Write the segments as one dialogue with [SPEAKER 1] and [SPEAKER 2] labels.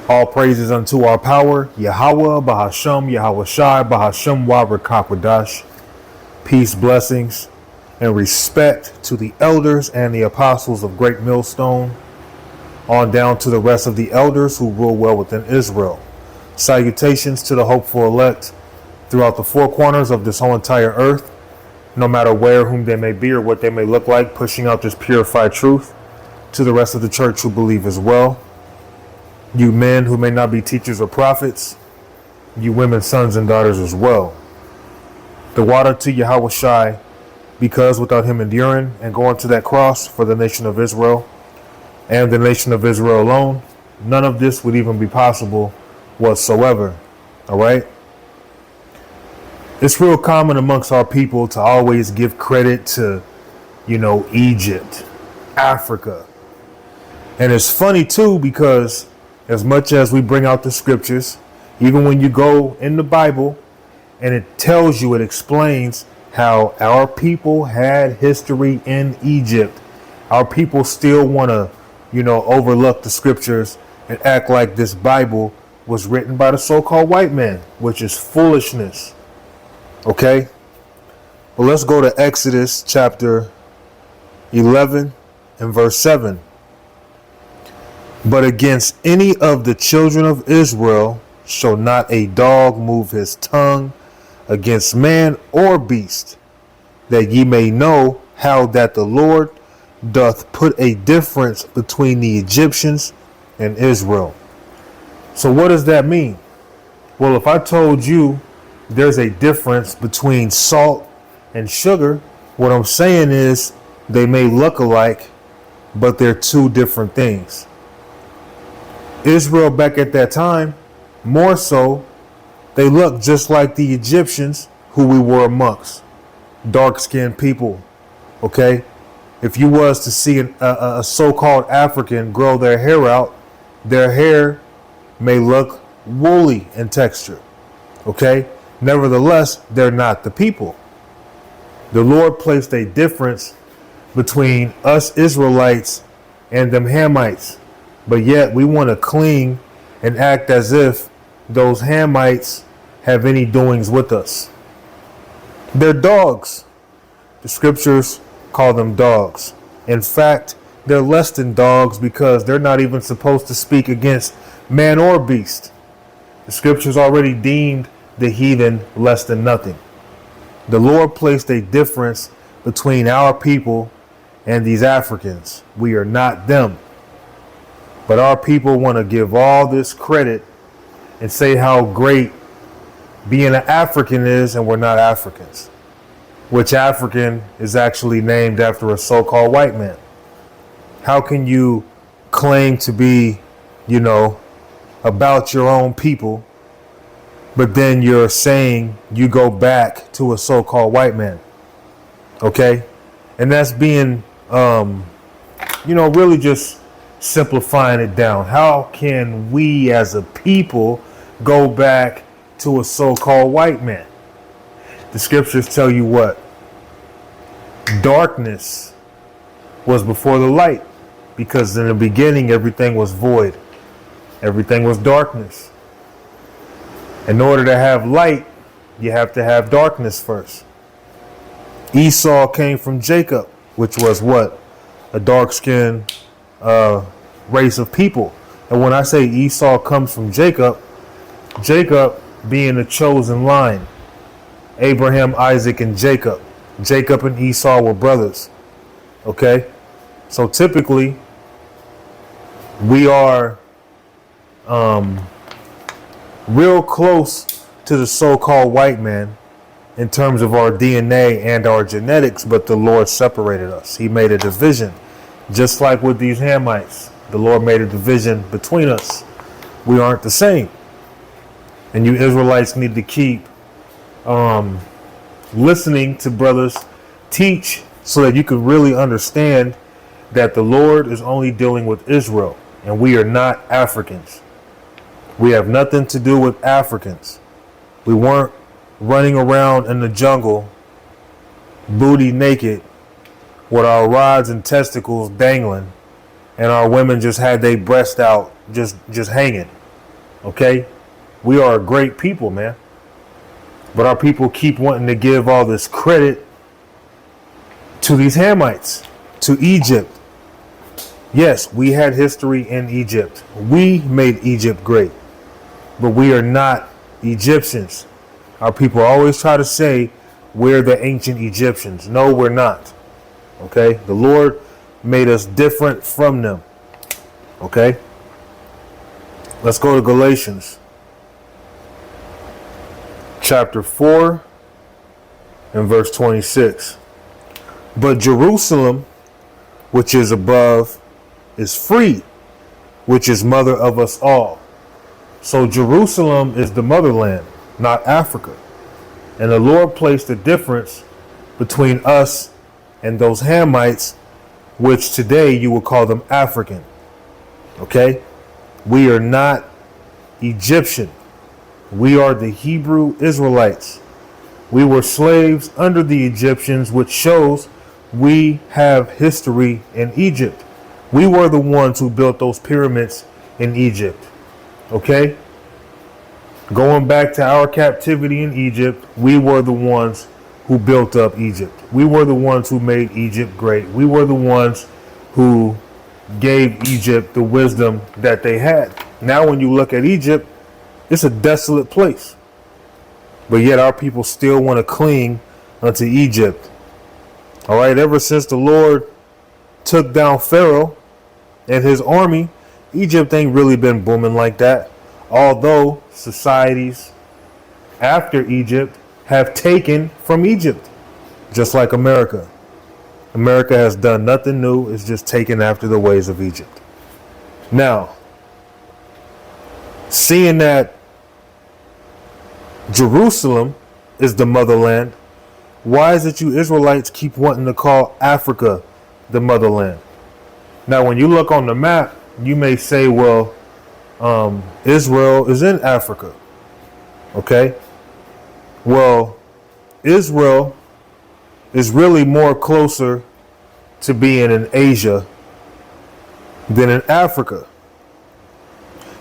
[SPEAKER 1] All praises unto our power, Yahweh, Bahasham, Yahweh Shai, Bahasham, Wabrakakwadash. Peace, blessings, and respect to the elders and the apostles of Great Millstone, on down to the rest of the elders who rule well within Israel. Salutations to the hopeful elect throughout the four corners of this whole entire earth, no matter where, whom they may be, or what they may look like, pushing out this purified truth to the rest of the church who believe as well. You men who may not be teachers or prophets, you women, sons and daughters as well. The water to Yahweh Shai, because without him enduring and going to that cross for the nation of Israel and the nation of Israel alone, none of this would even be possible whatsoever. All right. It's real common amongst our people to always give credit to, Egypt, Africa. And it's funny too, because as much as we bring out the scriptures, even when you go in the Bible and it tells you, it explains how our people had history in Egypt, our people still want to, overlook the scriptures and act like this Bible was written by the so-called white man, which is foolishness. Okay? Well, let's go to Exodus chapter 11 and verse 7. But against any of the children of Israel shall not a dog move his tongue against man or beast, that ye may know how that the Lord doth put a difference between the Egyptians and Israel. So what does that mean? Well, if I told you there's a difference between salt and sugar, what I'm saying is they may look alike, but they're two different things. Israel back at that time, more so, they looked just like the Egyptians who we were amongst. Dark-skinned people, okay? If you was to see a so-called African grow their hair out, their hair may look woolly in texture, okay? Nevertheless, they're not the people. The Lord placed a difference between us Israelites and them Hamites. But yet we want to cling and act as if those Hamites have any doings with us. They're dogs. The scriptures call them dogs. In fact, they're less than dogs because they're not even supposed to speak against man or beast. The scriptures already deemed the heathen less than nothing. The Lord placed a difference between our people and these Africans. We are not them. But our people want to give all this credit and say how great being an African is, and we're not Africans. Which African is actually named after a so-called white man. How can you claim to be, about your own people, but then you're saying you go back to a so-called white man? Okay? And that's being, really just simplifying it down. How can we as a people go back to a so-called white man? The scriptures tell you what? Darkness was before the light, because in the beginning everything was void. Everything was darkness. In order to have light, you have to have darkness first. Esau came from Jacob, which was what? A dark-skinned race of people. And when I say Esau comes from Jacob, Jacob being the chosen line. Abraham, Isaac, and Jacob. Jacob and Esau were brothers. Okay? So typically, we are real close to the so-called white man in terms of our DNA and our genetics, but the Lord separated us. He made a division. Just like with these Hamites, the Lord made a division between us. We aren't the same. And you Israelites need to keep listening to brothers teach, so that you can really understand that the Lord is only dealing with Israel, and we are not Africans. We have nothing to do with Africans. We weren't running around in the jungle booty naked with our rods and testicles dangling, and our women just had their breast out, just hanging. Okay? We are a great people, man. But our people keep wanting to give all this credit to these Hamites, to Egypt. Yes, we had history in Egypt. We made Egypt great. But we are not Egyptians. Our people always try to say we're the ancient Egyptians. No, we're not. Okay? The Lord made us different from them. Okay? Let's go to Galatians chapter 4 and verse 26. But Jerusalem, which is above, is free, which is mother of us all. So Jerusalem is the motherland, not Africa. And the Lord placed a difference between us and those Hamites, which today you will call them African. Okay? We are not Egyptian. We are the Hebrew Israelites. We were slaves under the Egyptians, which shows we have history in Egypt. We were the ones who built those pyramids in Egypt. Okay? Going back to our captivity in Egypt, we were the ones who built up Egypt. We were the ones who made Egypt great. We were the ones who gave Egypt the wisdom that they had. Now, when you look at Egypt, it's a desolate place. But yet our people still want to cling unto Egypt. All right, ever since the Lord took down Pharaoh and his army, Egypt ain't really been booming like that. Although societies after Egypt have taken from Egypt, just like America. America has done nothing new. It's just taken after the ways of Egypt. Now, seeing that Jerusalem is the motherland, why is it you Israelites keep wanting to call Africa the motherland? Now, when you look on the map, you may say, well, Israel is in Africa. Okay? Well, Israel is really more closer to being in Asia than in Africa.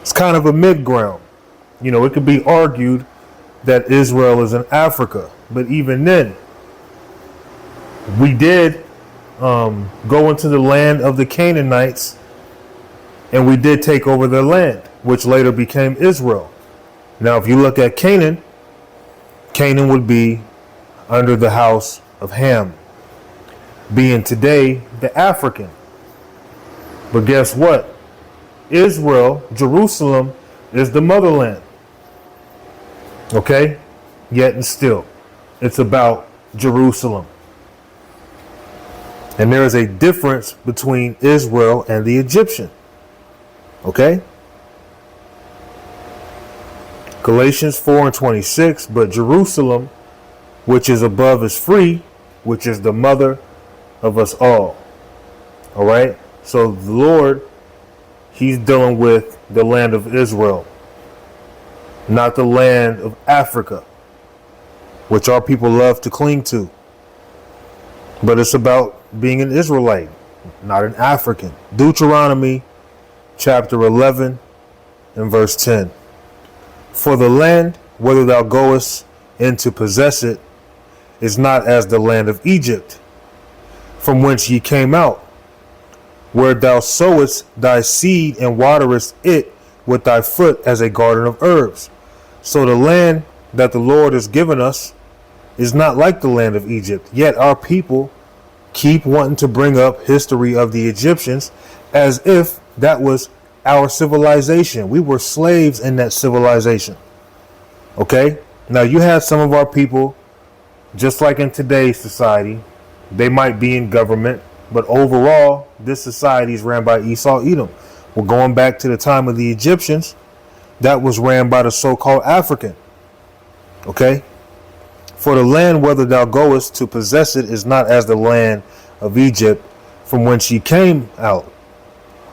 [SPEAKER 1] It's kind of a mid-ground. You know, it could be argued that Israel is in Africa. But even then, we did go into the land of the Canaanites, and we did take over their land, which later became Israel. Now, if you look at Canaan, Canaan would be under the house of Ham, being today the African. But guess what? Israel, Jerusalem, is the motherland. Okay? Yet and still, it's about Jerusalem. And there is a difference between Israel and the Egyptian. Okay? Galatians 4 and 26, but Jerusalem, which is above, is free, which is the mother of us all. All right? So the Lord, he's dealing with the land of Israel, not the land of Africa, which our people love to cling to. But it's about being an Israelite, not an African. Deuteronomy chapter 11 and verse 10. For the land, whether thou goest in to possess it, is not as the land of Egypt, from whence ye came out, where thou sowest thy seed and waterest it with thy foot as a garden of herbs. So the land that the Lord has given us is not like the land of Egypt. Yet our people keep wanting to bring up history of the Egyptians as if that was our civilization. We were slaves in that civilization. Okay? Now you have some of our people, just like in today's society, they might be in government, but overall, this society is ran by Esau Edom. Well, going back to the time of the Egyptians, that was ran by the so-called African. Okay? For the land whither thou goest to possess it is not as the land of Egypt, from whence ye came out,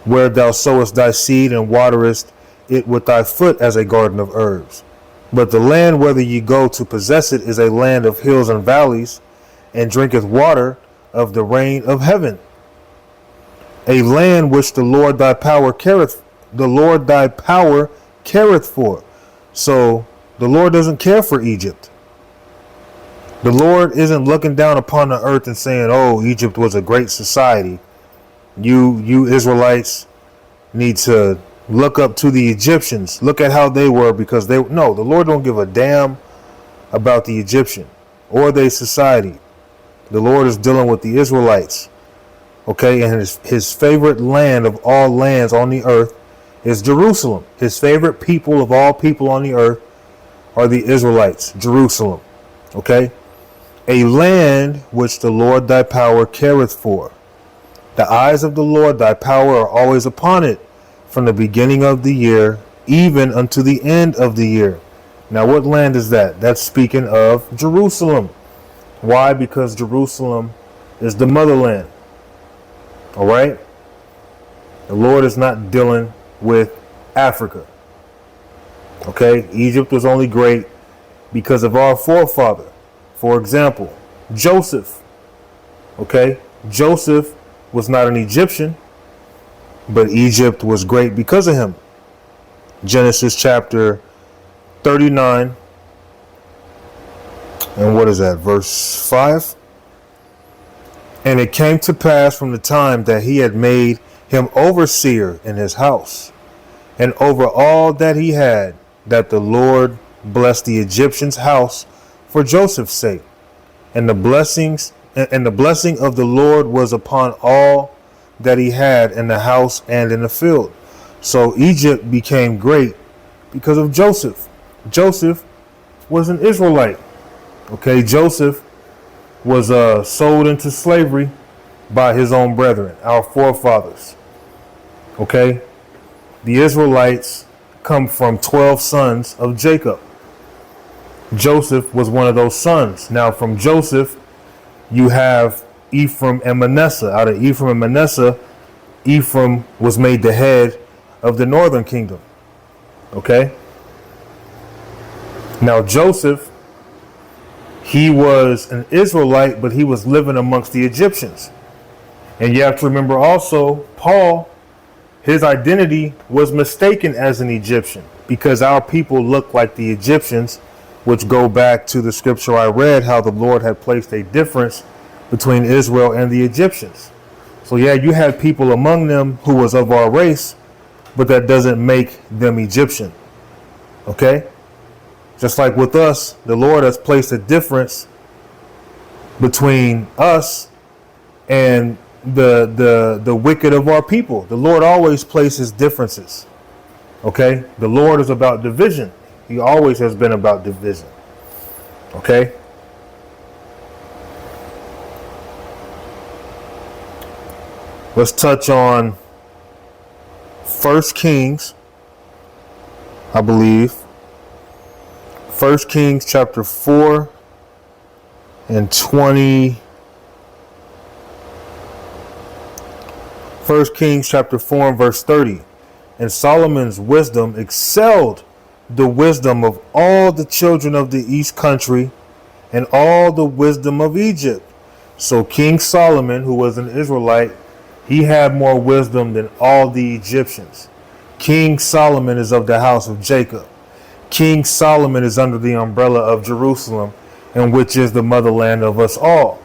[SPEAKER 1] where thou sowest thy seed and waterest it with thy foot as a garden of herbs. But the land whither ye go to possess it is a land of hills and valleys, and drinketh water of the rain of heaven. A land which the Lord thy power careth for. So the Lord doesn't care for Egypt. The Lord isn't looking down upon the earth and saying, oh, Egypt was a great society. You Israelites need to look up to the Egyptians. Look at how they were, because the Lord don't give a damn about the Egyptian or their society. The Lord is dealing with the Israelites. Okay, and his favorite land of all lands on the earth is Jerusalem. His favorite people of all people on the earth are the Israelites, Jerusalem. Okay, a land which the Lord thy power careth for. The eyes of the Lord thy power are always upon it, from the beginning of the year, even unto the end of the year. Now, what land is that? That's speaking of Jerusalem. Why? Because Jerusalem is the motherland. All right? The Lord is not dealing with Africa. Okay? Egypt was only great because of our forefather. For example, Joseph. Okay? Joseph was not an Egyptian, but Egypt was great because of him. Genesis chapter 39. And what is that? Verse 5. And it came to pass from the time that he had made him overseer in his house, and over all that he had, that the Lord blessed the Egyptian's house for Joseph's sake. And the blessing of the Lord was upon all that he had in the house and in the field. So Egypt became great because of Joseph. Joseph was an Israelite. Okay, Joseph was sold into slavery by his own brethren, our forefathers. Okay, the Israelites come from 12 sons of Jacob. Joseph was one of those sons. Now, from Joseph, you have Ephraim and Manasseh. Out of Ephraim and Manasseh, Ephraim was made the head of the northern kingdom. Okay? Now, Joseph, he was an Israelite, but he was living amongst the Egyptians. And you have to remember also, Paul, his identity was mistaken as an Egyptian, because our people look like the Egyptians, which go back to the scripture I read, how the Lord had placed a difference between Israel and the Egyptians. So yeah, you had people among them who was of our race, but that doesn't make them Egyptian. Okay? Just like with us, the Lord has placed a difference between us and the wicked of our people. The Lord always places differences. Okay? The Lord is about division. He always has been about division. Okay? Let's touch on 1 Kings, I believe. 1 Kings chapter 4 and 20. 1 Kings chapter 4 and verse 30. And Solomon's wisdom excelled the wisdom of all the children of the east country and all the wisdom of Egypt. So King Solomon, who was an Israelite, he had more wisdom than all the Egyptians. King Solomon is of the house of Jacob. King Solomon is under the umbrella of Jerusalem, and which is the motherland of us all.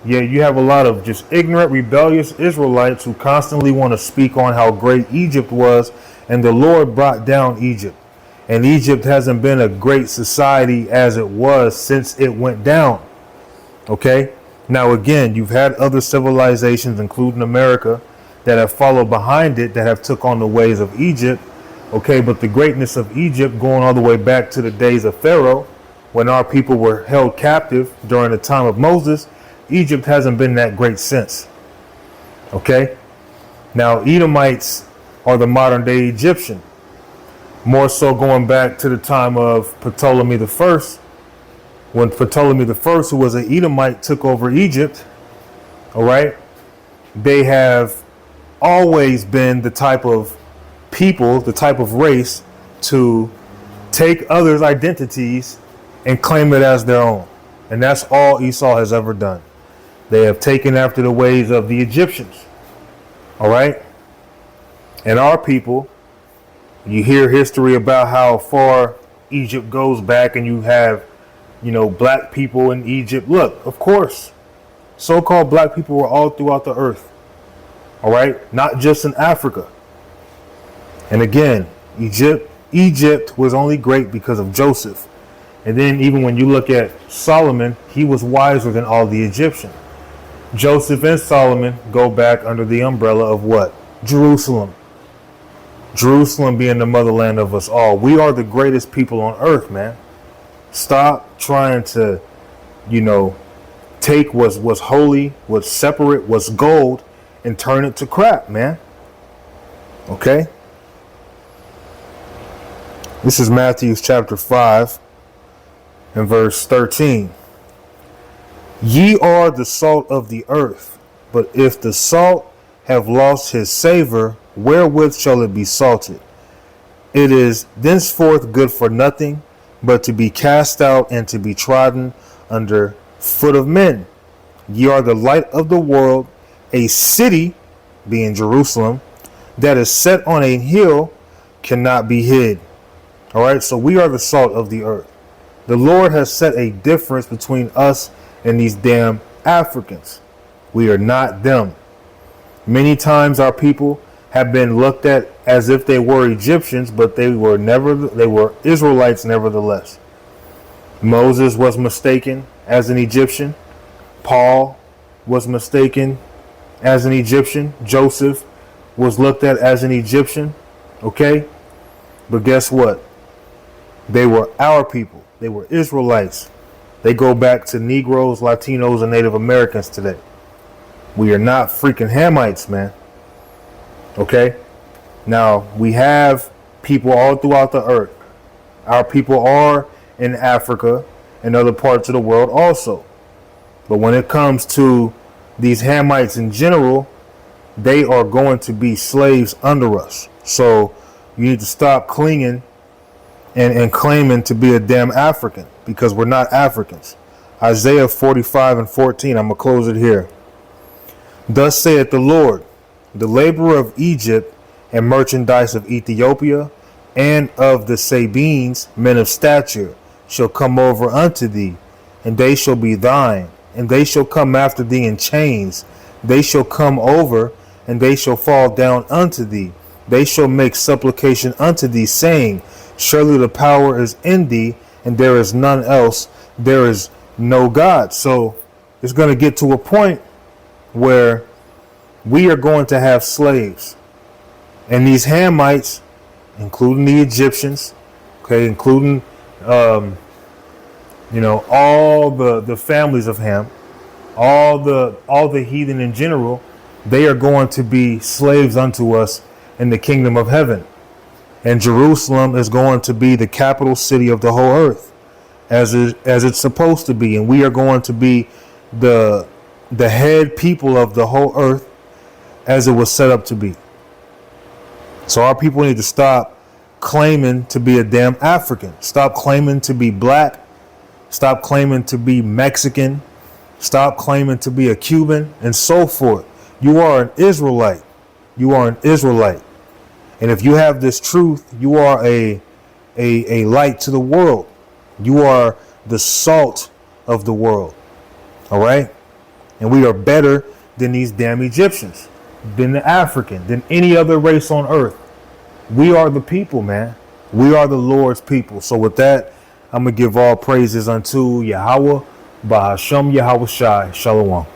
[SPEAKER 1] Yeah, you have a lot of just ignorant, rebellious Israelites who constantly want to speak on how great Egypt was, and the Lord brought down Egypt. And Egypt hasn't been a great society as it was since it went down. Okay? Now, again, you've had other civilizations, including America, that have followed behind it, that have took on the ways of Egypt. Okay, but the greatness of Egypt, going all the way back to the days of Pharaoh, when our people were held captive during the time of Moses, Egypt hasn't been that great since. Okay? Now, Edomites are the modern day Egyptian. More so going back to the time of Ptolemy the First, when Ptolemy the First, who was an Edomite, took over Egypt. All right? They have always been the type of people, the type of race to take others' identities and claim it as their own. And that's all Esau has ever done. They have taken after the ways of the Egyptians. All right? And our people, You hear history about how far Egypt goes back, and you have, black people in Egypt. Look, of course, so-called black people were all throughout the earth. All right, not just in Africa. And again, Egypt was only great because of Joseph. And then even when you look at Solomon, he was wiser than all the Egyptians. Joseph and Solomon go back under the umbrella of what? Jerusalem. Jerusalem being the motherland of us all. We are the greatest people on earth, man. Stop trying to, take what's holy, what's separate, what's gold, and turn it to crap, man. Okay? This is Matthew chapter 5 and verse 13. Ye are the salt of the earth, but if the salt have lost his savor, wherewith shall it be salted? It is thenceforth good for nothing, but to be cast out and to be trodden under foot of men. Ye are the light of the world. A city, being Jerusalem, that is set on a hill cannot be hid. All right, so we are the salt of the earth. The Lord has set a difference between us and these damn Africans. We are not them. Many times our people have been looked at as if they were Egyptians, but they were Israelites nevertheless. Moses was mistaken as an Egyptian. Paul was mistaken as an Egyptian. Joseph was looked at as an Egyptian. Okay? But guess what? They were our people. They were Israelites. They go back to Negroes, Latinos, and Native Americans today. We are not freaking Hamites, man. Okay? Now, we have people all throughout the earth. Our people are in Africa and other parts of the world also. But when it comes to these Hamites in general, they are going to be slaves under us. So you need to stop clinging and claiming to be a damn African, because we're not Africans. Isaiah 45 and 14, I'm going to close it here. Thus saith the Lord, the laborer of Egypt and merchandise of Ethiopia and of the Sabines, men of stature, shall come over unto thee, and they shall be thine, and they shall come after thee in chains. They shall come over, and they shall fall down unto thee. They shall make supplication unto thee, saying, surely the power is in thee, and there is none else. There is no God. So it's going to get to a point where we are going to have slaves. And these Hamites, including the Egyptians, okay, including, all the families of Ham, all the heathen in general, they are going to be slaves unto us in the kingdom of heaven. And Jerusalem is going to be the capital city of the whole earth, as it's supposed to be. And we are going to be the head people of the whole earth, as it was set up to be. So our people need to stop claiming to be a damn African. Stop claiming to be black. Stop claiming to be Mexican. Stop claiming to be a Cuban, and so forth. You are an Israelite. You are an Israelite. And if you have this truth, you are a light to the world. You are the salt of the world. All right? And we are better than these damn Egyptians, than the African, than any other race on earth. We are the people, man. We are the Lord's people. So with that, I'm going to give all praises unto Yahweh, Bahasham Yahweh Shai. Shalom.